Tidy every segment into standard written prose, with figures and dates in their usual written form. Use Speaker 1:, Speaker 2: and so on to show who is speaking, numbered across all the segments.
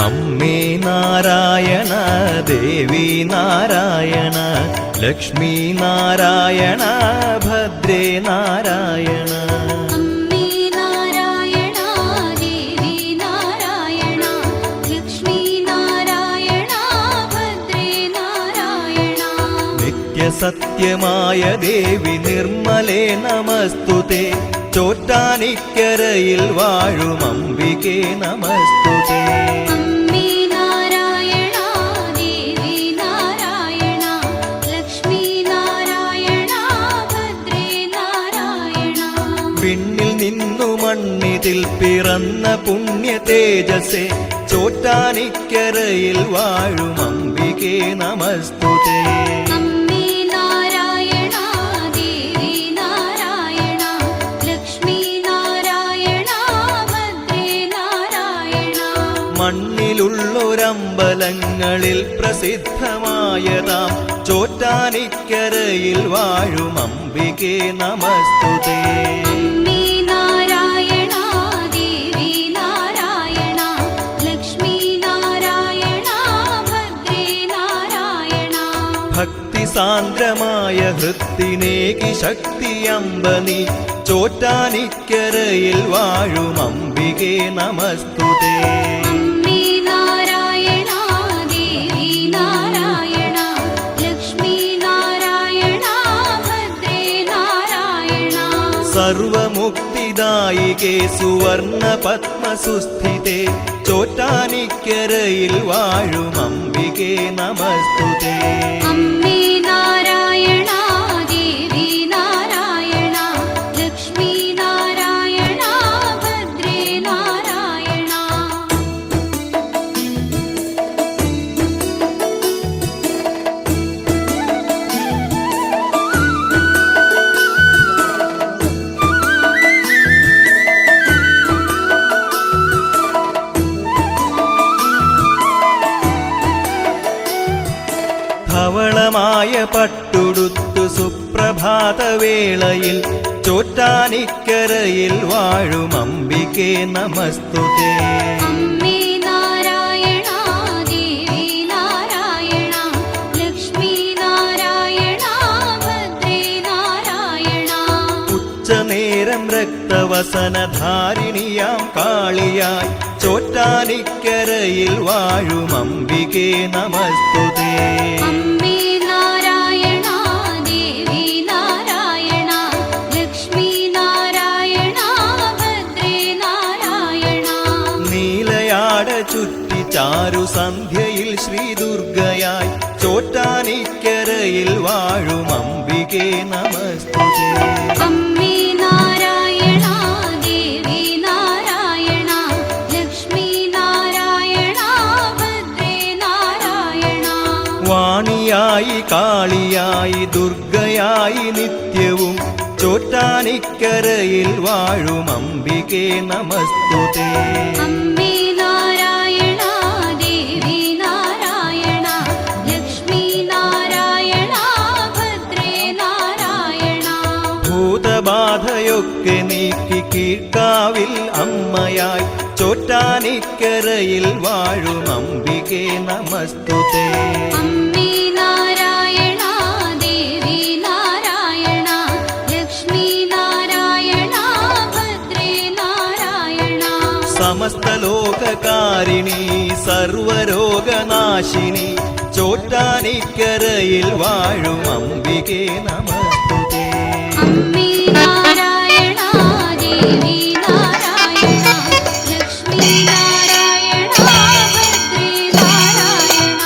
Speaker 1: അമ്മേ നാരായണ ദേവി നാരായണ ലക്ഷ്മി നാരായണ ഭദ്രേ നാരായണ.
Speaker 2: അമ്മേ നാരായണ ദേവി നാരായണ ലക്ഷ്മി നാരായണ ഭദ്രേ നാരായണ.
Speaker 1: നിത്യസത്യമായ ദേവി നിർമ്മലേ നമസ്തുതേ. ചോറ്റാനിക്കരയിൽ വാഴും അംബികേ നമസ്തുതേ.
Speaker 2: അമ്മേ നാരായണ ദേവി നാരായണ ലക്ഷ്മി നാരായണ ഭദ്രേ നാരായണ.
Speaker 1: പിന്നിൽ നിന്നു മണ്ണിതിൽ പിറന്ന പുണ്യ തേജസ്സേ. ചോറ്റാനിക്കരയിൽ വാഴും അംബികേ നമസ്തുതേ.
Speaker 2: അമ്മേ നാരായണ ദേവി നാരായണ ലക്ഷ്മി നാരായണ ഭദ്രേ നാരായണ.
Speaker 1: മണ്ണിലുള്ളൊരമ്പലങ്ങളിൽ പ്രസിദ്ധമായതാം ചോറ്റാനിക്കരയിൽ വാഴും അംബികേ നമസ്തുതേ.
Speaker 2: അമ്മേ നാരായണ ദേവി നാരായണ ലക്ഷ്മി നാരായണ ഭദ്രേ നാരായണ.
Speaker 1: ഭക്തി സാന്ദ്രമായ ഹൃത്തിനേകി ശക്തിയമ്പനി. ചോറ്റാനിക്കരയിൽ വാഴും അംബികേ നമസ്തുതേ.
Speaker 2: അമ്മേ നാരായണ ദേവി നാരായണ ലക്ഷ്മി നാരായണ ഭദ്രേ നാരായണ.
Speaker 1: സർവമുക്തിദായികേ സുവർണ പത്മസുസ്ഥിതേ. ചോറ്റാനിക്കരയിൽ വാഴും അംബികേ നമസ്തുതേ.
Speaker 2: അമ്മേ നാരായണ ദേവി നാരായണ ലക്ഷ്മി നാരായണ ഭദ്രേ നാരായണ.
Speaker 1: ധവളമായ പട്ടുടുത്തു സുപ്രഭാതവേളയിൽ. ചോറ്റാനിക്കരയിൽ വാഴും അംബികേ നമസ്തുതേ.
Speaker 2: അമ്മേ നാരായണ ദേവി നാരായണ ലക്ഷ്മി നാരായണ ഭദ്രേ നാരായണ.
Speaker 1: ഉച്ചനേരം രക്തവസനധാരിണിയാം കാളിയായി. ചോറ്റാനിക്കരയിൽ വാഴും അംബികേ നമസ്തുതേ.
Speaker 2: അമ്മേ നാരായണ ദേവി നാരായണ ലക്ഷ്മി നാരായണ ഭദ്രേ നാരായണ.
Speaker 1: നീലയാട ചുറ്റി ചാരു സന്ധ്യയിൽ ശ്രീദുർഗയായി. ചോറ്റാനിക്കരയിൽ വാഴും അംബികേ നമസ്തുതേ.
Speaker 2: അമ്മേ നാരായണ ദേവി നാരായണ ലക്ഷ്മി നാരായണ ഭദ്രേ നാരായണ.
Speaker 1: വാണിയായി കാളിയായി ദുർഗയായി നിത്യവും. ചോറ്റാനിക്കരയിൽ വാഴും അംബികേ നമസ്തുതേ.
Speaker 2: അമ്മേ നാരായണ ദേവി നാരായണ ലക്ഷ്മി നാരായണ ഭദ്രേ നാരായണ.
Speaker 1: ഭൂതബാധയൊക്കെ നീക്കി കീഴ്ക്കാവിൽ അമ്മയായി. ചോറ്റാനിക്കരയിൽ വാഴും അംബികേ നമസ്തുതേ.
Speaker 2: അമ്മേ നാരായണ ദേവി നാരായണ ലക്ഷ്മി നാരായണ ഭദ്രേ നാരായണ.
Speaker 1: സമസ്ത ലോകകാരിണി സർവരോഗനാശിനി. ചോറ്റാനിക്കരയിൽ വാഴും അംബികേ നമസ്തുതേ.
Speaker 2: അമ്മേ നാരായണ ദേവി നാരായണ ലക്ഷ്മി നാരായണ ഭദ്രേ നാരായണ.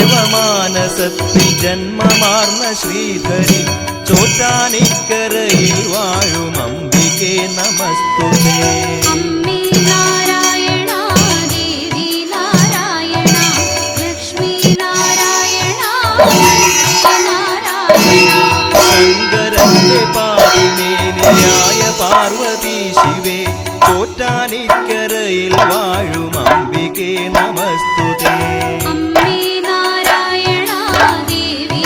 Speaker 1: ബ്രഹ്മദേവമാനസത്തിൽ ജന്മമാർന്ന ശ്രീധരി. ചോറ്റാനിക്കരയിൽ വാഴും അംബികേ നമസ്തുതേ.
Speaker 2: അമ്മേ നാരായണ ദേവി നാരായണ ലക്ഷ്മി നാരായണ നാരായണ.
Speaker 1: ശങ്കരന്റെ പാതിമേനിയായ പാർവതി ശിവേ. ചോറ്റാനിക്കരയിൽ വാഴും അംബികേ നമസ്തുതേ.
Speaker 2: അമ്മേ നാരായണ ദേവി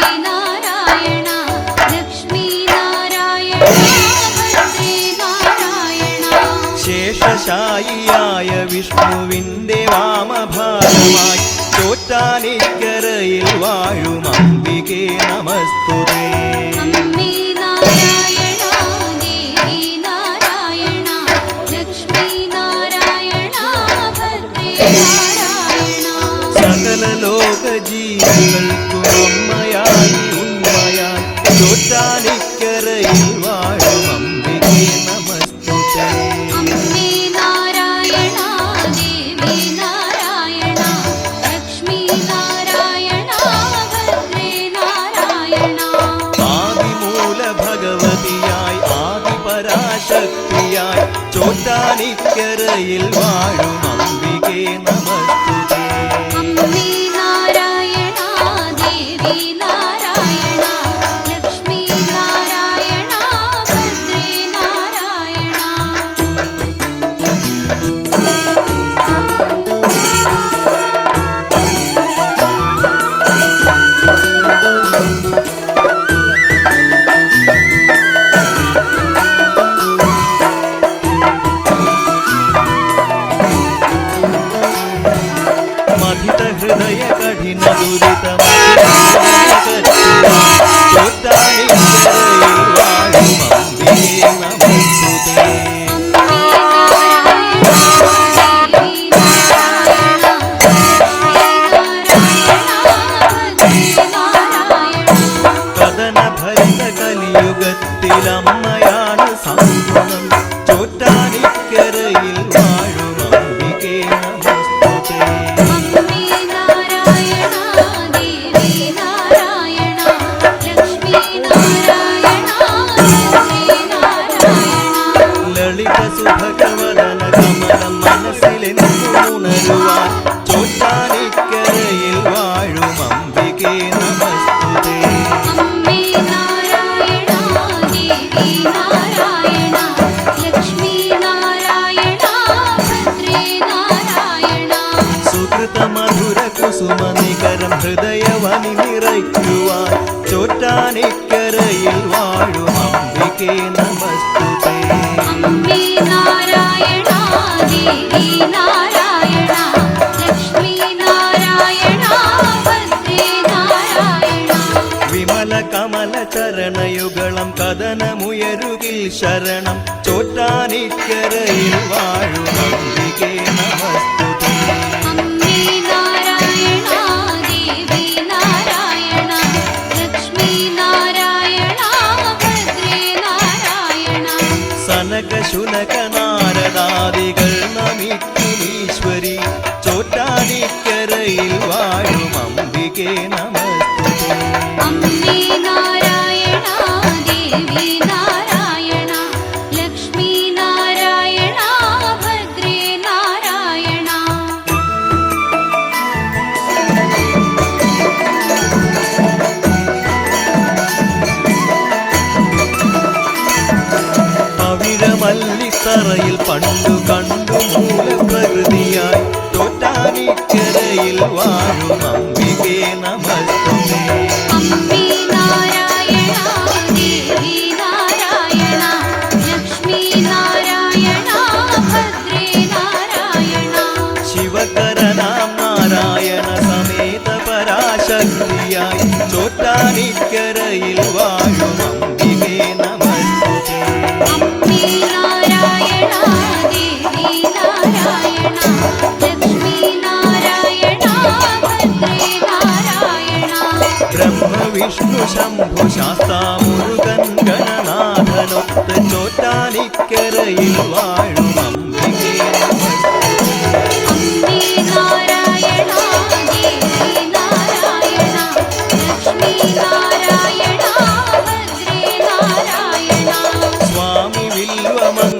Speaker 1: സായിയായ വിഷ്ണുവിൻ്റെ വാമഭാഗമായി ചോറ്റാനിക്കരയിൽ വാഴും അംബികേ നമസ്തുതേ.
Speaker 2: അമ്മേ നാരായണ ദേവി നാരായണ ലക്ഷ്മി നാരായണ ഭദ്രേ നാരായണ.
Speaker 1: സകല ലോക ജീവികൾക്കും അമ്മയായി ഉണ്മയായി ചോറ്റാനിക്കരയിൽ വാഴും അംബികേ നമസ്തുതേ.
Speaker 2: അമ്മേ നാരായണ ദേവി നാരായണ ലക്ഷ്മി നാരായണ ഭദ്രേ നാരായണ.
Speaker 1: ആദിമൂല ഭഗവതിയായി ആദിപരാശക്തിയായി ചോറ്റാനിക്കരയിൽ വാഴും അംബികേ നമസ്തുതേ.
Speaker 2: അമ്മേ നാരായണ ദേവി നാരായണ ലക്ഷ്മി നാരായണ ഭദ്രേ നാരായണ.
Speaker 1: മഥിത ഹൃദയ കഠിന ദുരിത ചോറ്റാനിക്കരയിൽ വാഴും അംബികേ നമസ്തുതേ. കഥന ഭരിത കലിയുഗത്തിലമ്മയാണ് സാന്ത്വനം ചോറ്റാനിക്കരയിൽ വാഴും അംബികേ നമസ്തുതേ. ലളിത സുഭഗവദന കമലം മനസ്സിലെന്നുണരുവാൻ ചോറ്റാനിക്കരയിൽ വാഴും അംബികേ നമസ്തുതേ. സുകൃത മധുര കുസുമ നികരം ഹൃദയവനി നിറയ്ക്കുവാൻ ചോറ്റാനിക്കരയിൽ വാഴും അംബികേ നമസ്തുതേ. വിമല കമല ചരണയുഗളം കഥനമുയരുകിൽ ശരണം ചോറ്റാനിക്കരയിൽ വാഴും അംബികേ നമസ്തുതേ. സനക ശുനക നാരദാദികൾ നമിക്കുമീശ്വരി ചോറ്റാനിക്കരയിൽ വാഴും അംബികേ നമസ്തുതേ.
Speaker 2: അമ്മേ നാരായണ ദേവി നാരായണ ലക്ഷ്മി നാരായണ ഭദ്രേ നാരായണ.
Speaker 1: പവിഴമല്ലിത്തറയിൽ പണ്ടു കണ്ടു മൂലപ്രകൃതിയായി ചോറ്റാനിക്കരയിൽ വാഴും അംബികേ നമസ്തുതേ.
Speaker 2: അമ്മേ നാരായണ ദേവി നാരായണ ലക്ഷ്മി നാരായണ ഭദ്രേ നാരായണ.
Speaker 1: ശിവകരനാം നാരായണ സമേത പരാശക്തിയായി ചോറ്റാനിക്കരയിൽ വാഴും അംബികേ നമസ്തുതേ.
Speaker 2: അമ്മേ നാരായണ ദേവി നാരായണ ലക്ഷ്മി നാരായണ ഭദ്രേ നാരായണ.
Speaker 1: ബ്രഹ്മ വിഷ്ണു ശംഭു ശാസ്താ മുരുകൻ ഗണനാഥനൊത്ത് ചോറ്റാനിക്കരയിൽ വാഴും അംബികേ നമസ്തുതേ.
Speaker 2: അമ്മേ നാരായണ ദേവി നാരായണ ലക്ഷ്മി നാരായണ ഭദ്രേ നാരായണ.
Speaker 1: സ്വാമി വില്വമൻ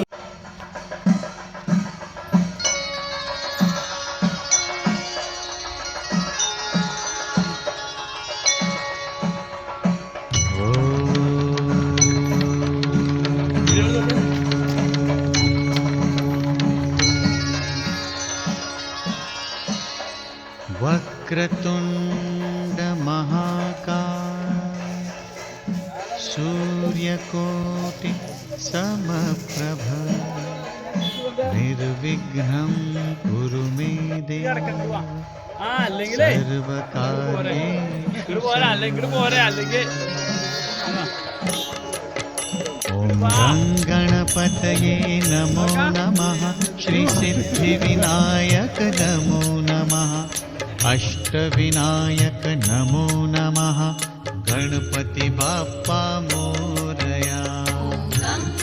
Speaker 3: वक्रतुण्ड महाकाय सूर्यकोटि समप्रभ निर्विघ्नं कुरु मे देव सर्वकार्येषु ॐ गणपतये नमो नमः श्रीसिद्धिविनायक नमो नमः अष्टविनायक नमो नमः गणपति बाप्पा मोरया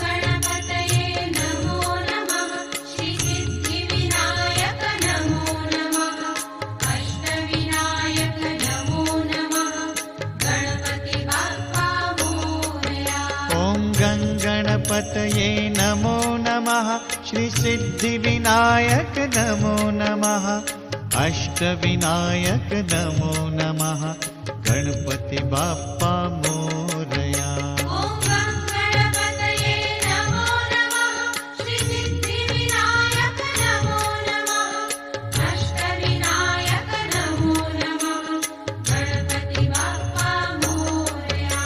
Speaker 2: गणपतये नमो नमः श्री सिद्धिविनायक नमो नमः अष्टविनायक नमो नमः गणपति बाप्पा मोरया
Speaker 3: ॐ गणपतये नमो नमः श्री सिद्धिविनायक नमो नमः अष्टविनायक नमो नमः गणपति बाप्पा मोरया
Speaker 2: गणपतये नमो नमः श्री सिद्धिविनायक नमो नमः अष्टविनायक नमो नमः गणपति बाप्पा मोरया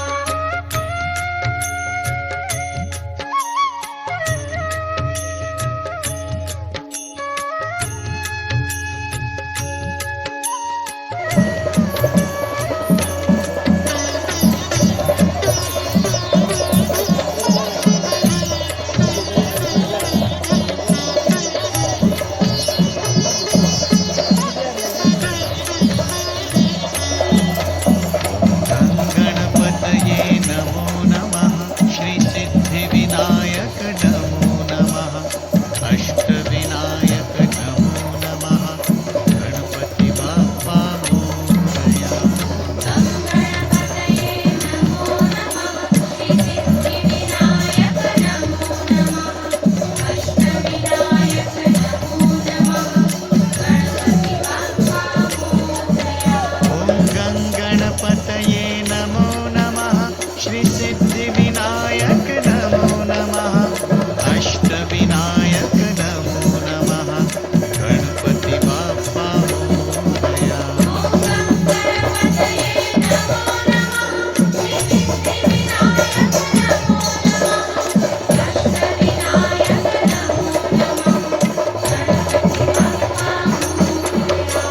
Speaker 3: गणपतये नमो नमः श्री सिद्धिविनायक नमो नमः अष्टविनायक नमो नमः गणपति बाप्पा मोरया
Speaker 2: गणपतये नमो नमः श्री सिद्धिविनायक नमो नमः अष्टविनायक नमो नमः गणपति बाप्पा मोरया
Speaker 3: ॐ गणपतये नमो नमः श्री सिद्धिविनायक नमो नमः अष्टविनायक नमो नमः गणपति बाप्पा मोरया
Speaker 2: गणपतये नमो नमः श्री सिद्धिविनायक नमो नमः अष्टविनायक नमो नमः गणपति बाप्पा मोरया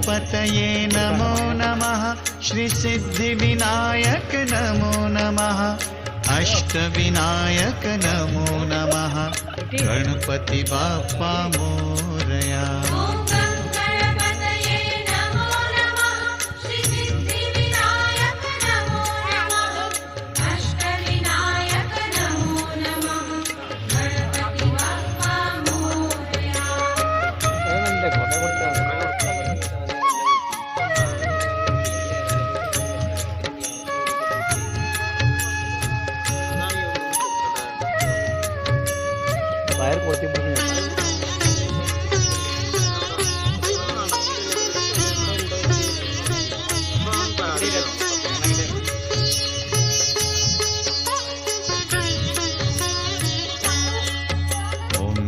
Speaker 3: गणपतये नमो नमः श्रीसिद्धिविनायक नमो नमः अष्टविनायक नमो नमः गणपति बाप्पा मोरया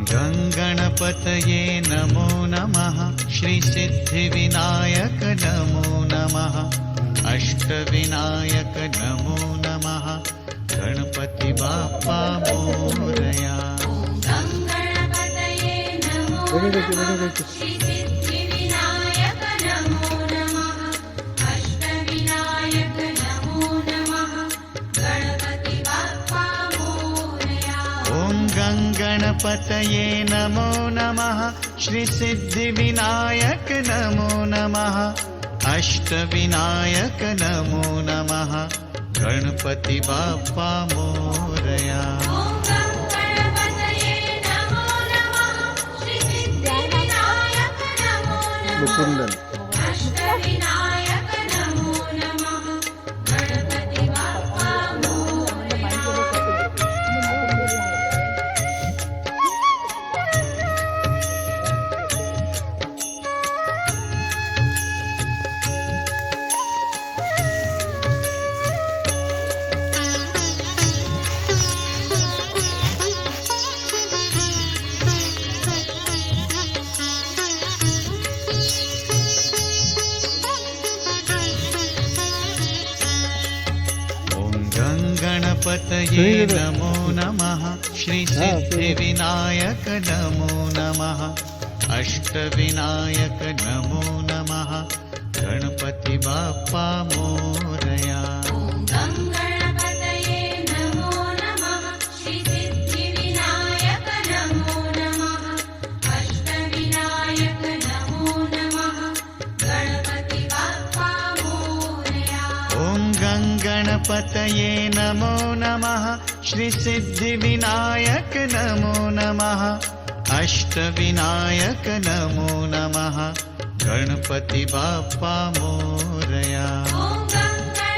Speaker 2: ॐ गणपतये नमो नमः श्रीसिद्धिविनायक नमो नमः अष्टविनायक नमो नमः गणपति बाप्पा मोरया
Speaker 3: गणपतये नमो नमः श्रीसिद्धिविनायक नमो नमः अष्टविनायक नमो नमः गणपति बाप्पा मोरया
Speaker 2: गणपतये नमो नमः श्रीसिद्धिविनायक नमो नमः अष्टविनायक नमो नमः गणपति बाप्पा मोरया
Speaker 3: ॐ गणपतये नमो नमः श्रीसिद्धिविनायक नमो नमः अष्टविनायक नमो नमः गणपति बाप्पा मोरया
Speaker 2: गणपतये नमो नमः श्रीसिद्धिविनायक नमो नमः अष्टविनायक नमो नमः गणपति बाप्पा मोरया
Speaker 3: गणपतये नमो नमः श्रीसिद्धिविनायक नमो नमः अष्टविनायक नमो नमः गणपति बाप्पा मोरया
Speaker 2: गणपतये नमो नमः श्रीसिद्धिविनायक नमो नमः अष्टविनायक नमो नमः गणपति बाप्पा मोरया
Speaker 3: ॐ गणपतये नमो नमः श्रीसिद्धिविनायक नमो नमः अष्टविनायक नमो नमः गणपति बाप्पा मोरया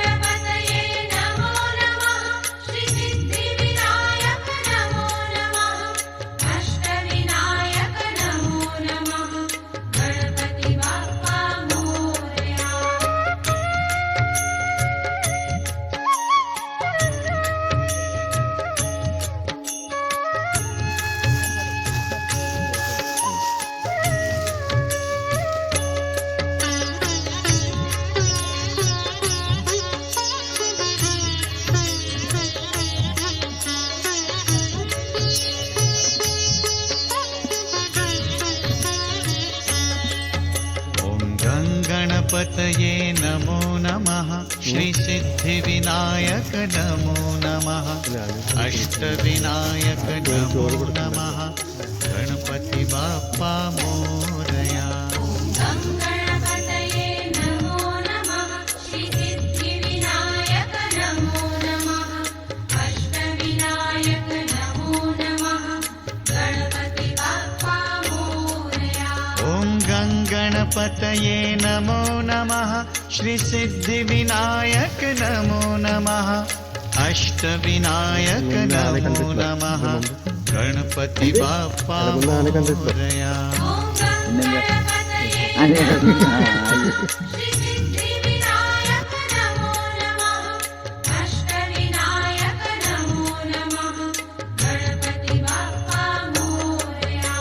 Speaker 2: गणपतये नमो नमः श्रीसिद्धिविनायक नमो नमः अष्टविनायक नमो नमः गणपति बाप्पा मोरया
Speaker 3: गणपतये नमो नमः श्रीसिद्धिविनायक नमो नमः अष्टविनायक नमो नमः गणपति बाप्पा मोरया
Speaker 2: गणपतये नमो नमः श्रीसिद्धिविनायक नमो नमः अष्टविनायक नमो नमः गणपति बाप्पा मोरया
Speaker 3: गणपतये नमो नमः श्रीसिद्धिविनायक नमो नमः अष्टविनायक नमो नमः गणपति बाप्पा मोरया
Speaker 2: श्रीसिद्धिविनायक नमो नमः अष्टविनायक नमो नमः गणपति बाप्पा मोरया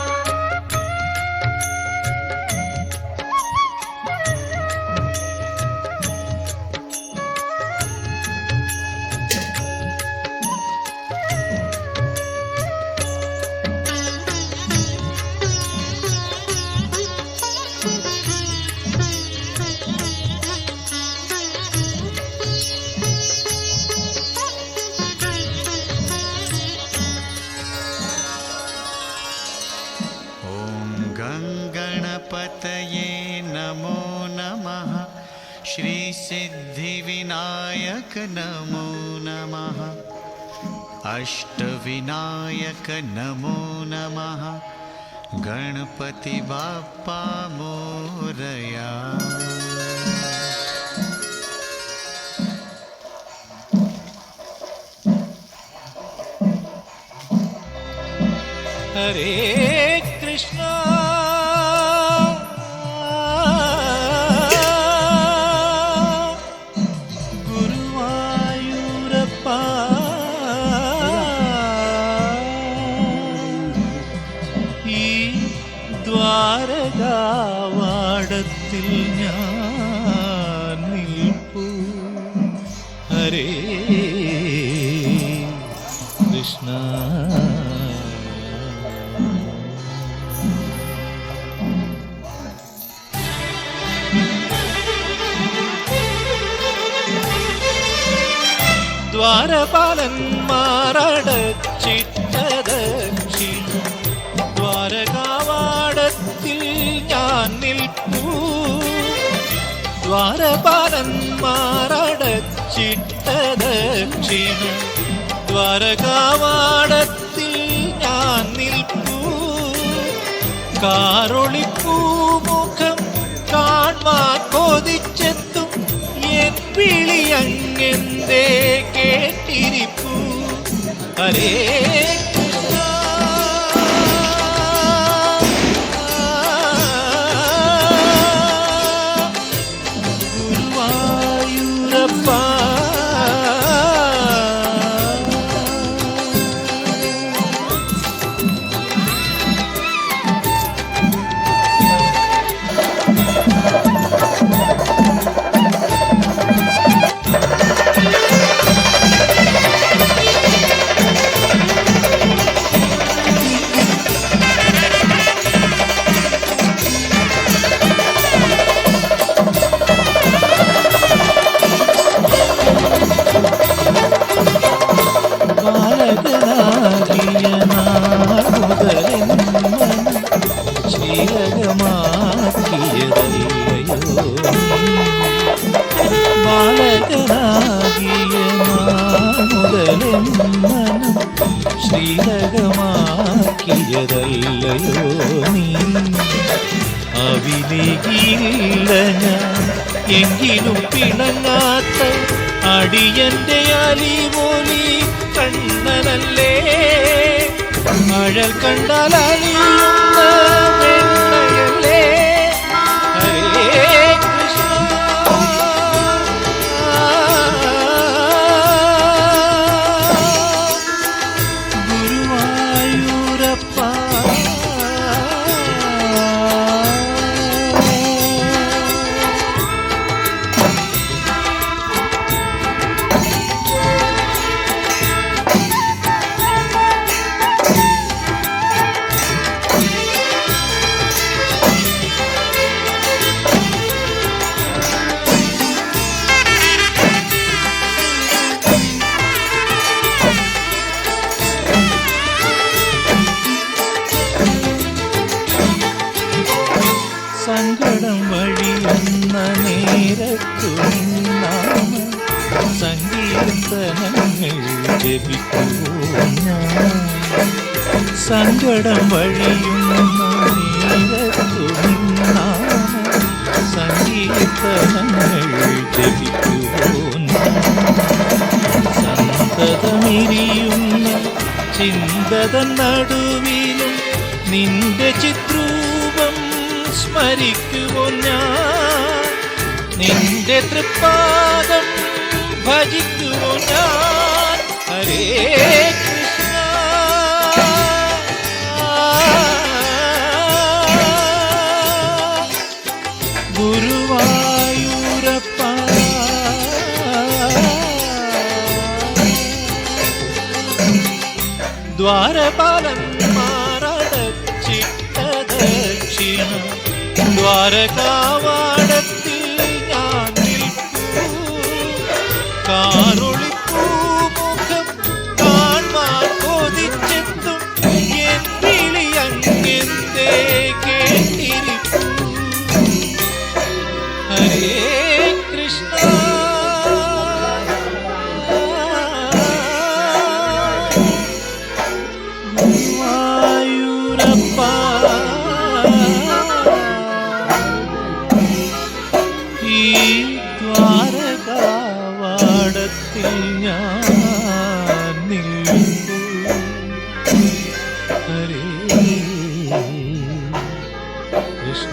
Speaker 3: गणपतये नमो नमः श्रीसिद्धिविनायक नमो नमः अष्टविनायक नमो नमः गणपति बाप्पा मोरया।
Speaker 1: हरे कृष्णा गुरुवायूरप्पा ഈ ദ്വാരകാവാടത്തിൽ ഞാൻ നിൽപ്പൂ ഹരേ കൃഷ്ണ ദ്വാരപാലന്മാരടച്ചിട്ട ദക്ഷിണ ദ്വാരകാവാടത്തിൽ ഞാൻ നിൽപ്പൂ ദ്വാരപാലന്മാരടച്ചിട്ട ദക്ഷിണ ദ്വാരകാവാടത്തിൽ ഞാൻ നിൽപ്പൂ കാറൊളിപ്പൂ മുഖം കാൺമാൻ കൊതിച്ചെത്തും എൻ വിളിയങ്ങെന്തേ കേട്ടിരിപ്പൂ ഹരേ കൃഷ്ണ ഗുരുവായൂരപ്പാ ശ്രീലകമാക്കിയതല്ലയോ നീ അവിവേകിയില്ല ഞാൻ എങ്കിലും പിണങ്ങാത്ത അടിയന്റെ അലിമോലി കണ്ണനല്ലേ മഴൽ കണ്ടാൽ അലിയുന്ന വെണ്ണയല്ലേ ഹരേ കൃഷ്ണ ഗുരുവായൂരപ്പാ സങ്കടം വഴിയുന്ന നേരത്തു നാമ സങ്കീർത്തനങ്ങൾ ജപിക്കുവോ ഞാൻ സങ്കടം വഴിയുന്ന നേരത്തു നാമ സങ്കീർത്തനങ്ങൾ ജപിക്കുവോ ഞാൻ സന്തതമിരിയുന്ന ചിന്തതൻ നടുവിലും നിന്റെ ചിത്രൂപം സ്മരിക്കുവോ ഞാൻ നിന്റെ തൃപ്പാദം ഭജിക്കുവോ ഞാൻ ഹരേ കൃഷ്ണ ഗുരുവായൂരപ്പാ ദ്വാരപാലന്മാരടച്ചിട്ട ദക്ഷിണ ദ്വാരകാവാടത്തിൽ ഞാൻ നിൽപ്പൂ കാറൊളിപ്പൂ മുഖം കാൺമാൻ കൊതിച്ചെത്തും എൻ വിളിയങ്ങെന്തേ കേട്ടിരിപ്പൂ ഗുരുവായൂരപ്പ ഈ ദ്വാരകാവാടത്തിൽ ഞാൻ നിൽക്കൂ ഹരേ കൃഷ്ണ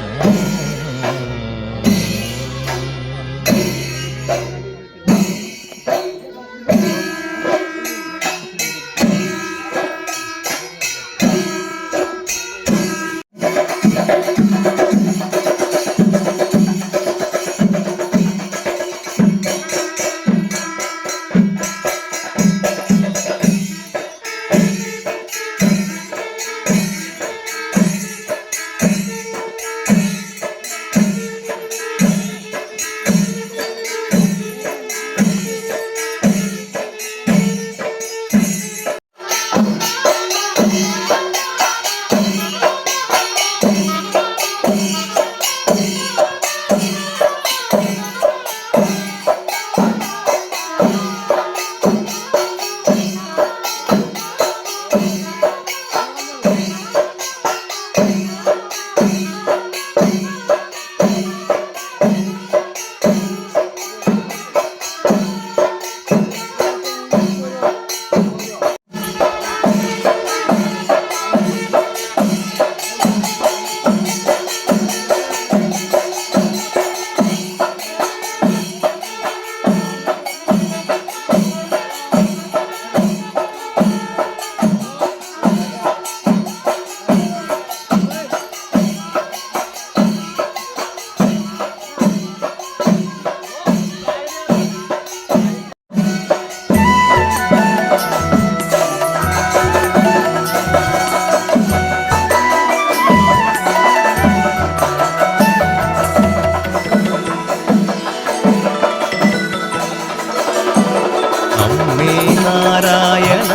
Speaker 1: നാരായണ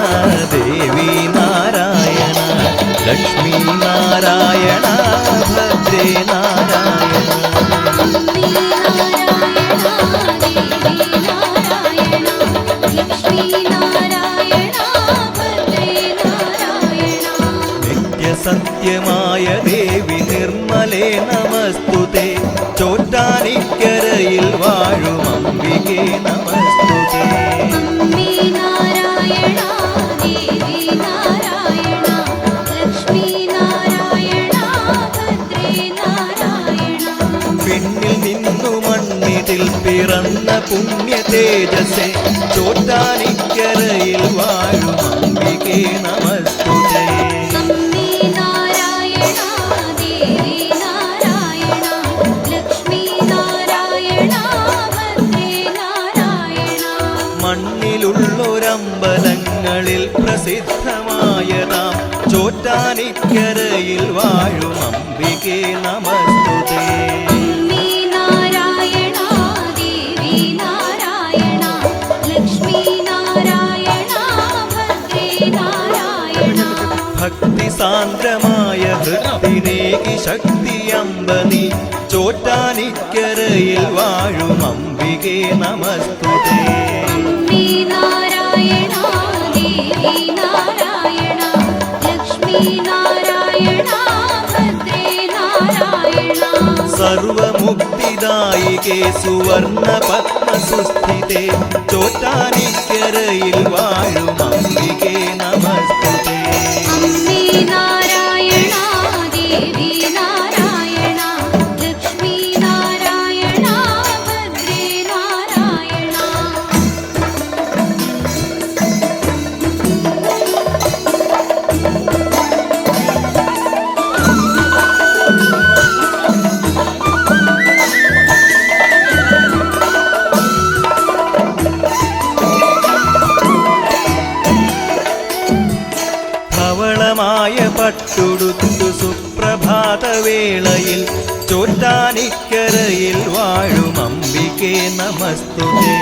Speaker 1: ദേവി നാരായണ ലക്ഷ്മി നാരായണ ഭദ്രേ നാരായണ നിത്യസത്യമായ ദേവി നിർമ്മലേ നമസ്തുതേ ചോറ്റാനിക്കരയിൽ വാഴും അംബികേ നമസ്തുതേ പിന്നിൽ നിന്നു മണ്ണിതിൽ പിറന്ന പുണ്യ തേജസ്സേ ചോറ്റാനിക്കരയിൽ വാഴും അംബികേ നമസ്തുതേ മണ്ണിലുള്ളൊരമ്പലങ്ങളിൽ പ്രസിദ്ധമായതാം ചോറ്റാനിക്കരയിൽ വാഴും അംബികേ നമസ്തുതേ ഭക്തി സാന്ദ്രമായ ഹൃത്തിനേകി ശക്തി അമ്പനി ചോറ്റാനിക്കരയിൽ വാഴും അംബികേ നമസ്തുതേ സർവമുക്തിദായികേ സുവർണ പത്മസുസ്ഥിതേ ചോറ്റാനിക്കരയിൽ വാഴും അംബികേ നമസ്തുതേ പട്ടുടുത്തു സുപ്രഭാതവേളയിൽ ചോറ്റാനിക്കരയിൽ വാഴും അംബികേ നമസ്തുതേ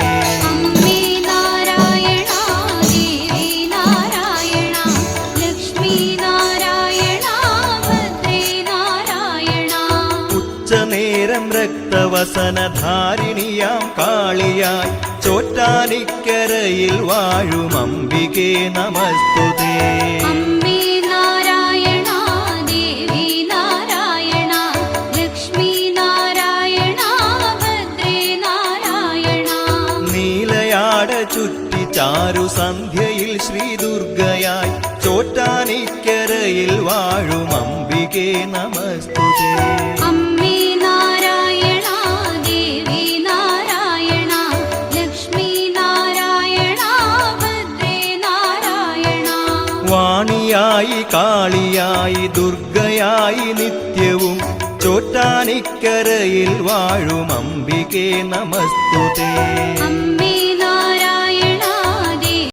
Speaker 1: ഉച്ചനേരം രക്തവസനധാരിണിയാം കാളിയായി ചോറ്റാനിക്കരയിൽ വാഴും അംബികേ നമസ്തുതേ ചോറ്റാനിക്കരയിൽ വാഴും അംബികേ നമസ്തുതേ
Speaker 4: അമ്മേ നാരായണ ദേവി നാരായണ ലക്ഷ്മി നാരായണ ഭദ്രേ നാരായണ
Speaker 1: വാണിയായി കാളിയായി ദുർഗയായി നിത്യവും ചോറ്റാനിക്കരയിൽ വാഴും അംബികേ നമസ്തുതേ
Speaker 4: അമ്മേ